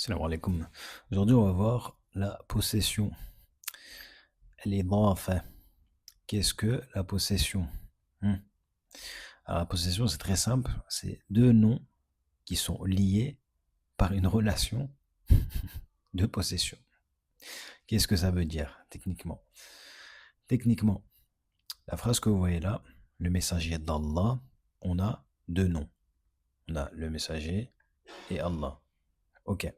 Salam alaikum. Aujourd'hui, on va voir la possession. Elle est enfin. Qu'est-ce que la possession? Hmm. Alors, la possession, c'est très simple. C'est deux noms qui sont liés par une relation de possession. Qu'est-ce que ça veut dire techniquement? Techniquement, la phrase que vous voyez là, le messager d'Allah, on a deux noms. On a le messager et Allah. Ok.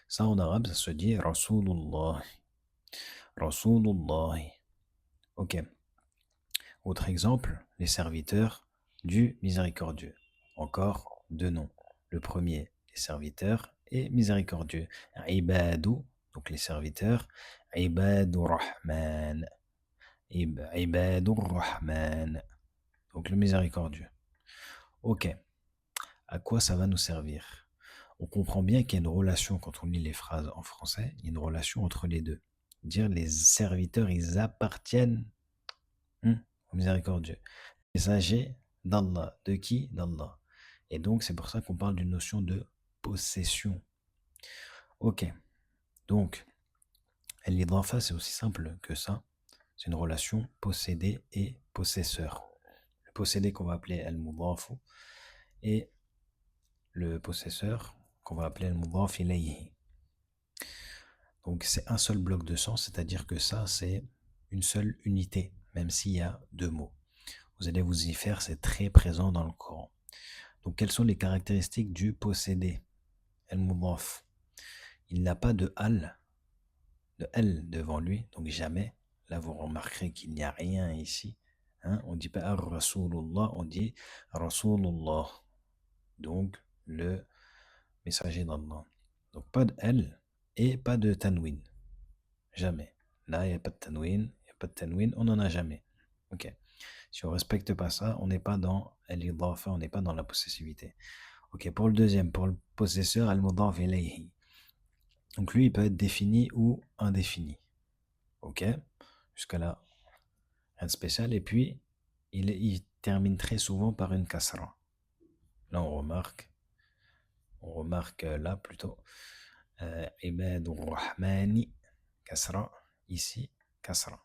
Ça, en arabe, ça se dit Rasulullah. Rasulullah. Ok. Autre exemple, les serviteurs du miséricordieux. Encore deux noms. Le premier, les serviteurs et miséricordieux. Ibadou, donc les serviteurs. Ibadur Rahman. Ibadur Rahman. Donc le miséricordieux. Ok. À quoi ça va nous servir? On comprend bien qu'il y a une relation, quand on lit les phrases en français, il y a une relation entre les deux. Dire les serviteurs, ils appartiennent au miséricordieux. Messager d'Allah. De qui? D'Allah. Et donc, c'est pour ça qu'on parle d'une notion de possession. Ok. Donc, l'idafa, c'est aussi simple que ça. C'est une relation possédé et possesseur. Le possédé qu'on va appeler al-mudafu et le possesseur qu'on va appeler al-mudaf ilayhi. Donc, c'est un seul bloc de sens, c'est-à-dire que ça, c'est une seule unité, même s'il y a deux mots. Vous allez vous y faire, c'est très présent dans le Coran. Donc, quelles sont les caractéristiques du possédé? Al-Mudaf. Il n'a pas de L devant lui, donc jamais. Là, vous remarquerez qu'il n'y a rien ici. Hein? On ne dit pas Ar-Rasulullah, on dit Rasulullah. Donc, le messager d'Allah. Donc, pas de L et pas de Tanwin. Jamais. Là, il n'y a pas de Tanwin, il n'y a pas de Tanwin, on n'en a jamais. Ok. Si on ne respecte pas ça, on n'est pas dans Al-Idafa, on n'est pas dans la possessivité. Ok, pour le deuxième, pour le possesseur, Al-Mudaf ilayhi. Donc lui, il peut être défini ou indéfini. Ok, jusqu'à là, rien de spécial. Et puis, il termine très souvent par une kasra. Là, on remarque là plutôt, Ibadur Rahmani, kasra, ici, kasra.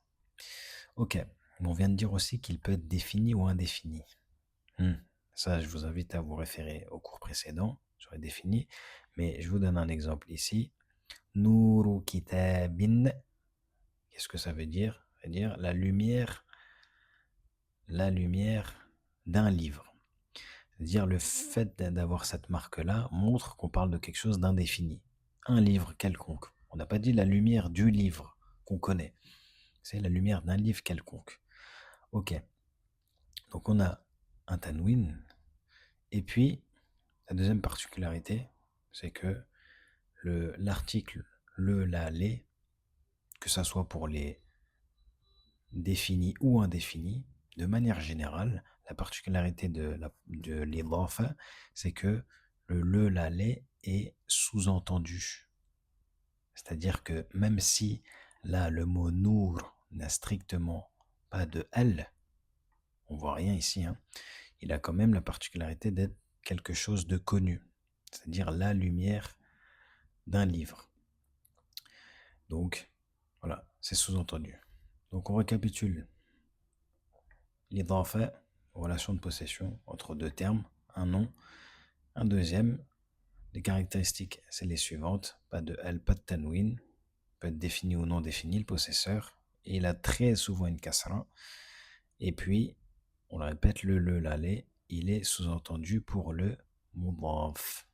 Ok, on vient de dire aussi qu'il peut être défini ou indéfini. Ça, je vous invite à vous référer au cours précédent sur les définis. Mais je vous donne un exemple ici. Nouru kitabin. Qu'est-ce que ça veut dire? Ça veut dire la lumière d'un livre. C'est-à-dire le fait d'avoir cette marque-là montre qu'on parle de quelque chose d'indéfini. Un livre quelconque. On n'a pas dit la lumière du livre qu'on connaît. C'est la lumière d'un livre quelconque. Ok. Donc on a un tanwin. Et puis, la deuxième particularité, c'est que l'article le, la, les, que ça soit pour les définis ou indéfinis, de manière générale, la particularité de l'idafa, c'est que le, la, les est sous-entendu. C'est-à-dire que même si là, le mot nour n'a strictement pas de L, on voit rien ici, hein, il a quand même la particularité d'être quelque chose de connu, c'est-à-dire la lumière d'un livre. Donc, voilà, c'est sous-entendu. Donc, on récapitule. L'idafa, relation de possession entre deux termes, un nom, un deuxième. Les caractéristiques, c'est les suivantes. Pas de L, pas de tanwin. Peut être défini ou non défini, le possesseur. Et il a très souvent une kasra. Et puis, on le répète, le, la, les, il est sous-entendu pour le mudaf.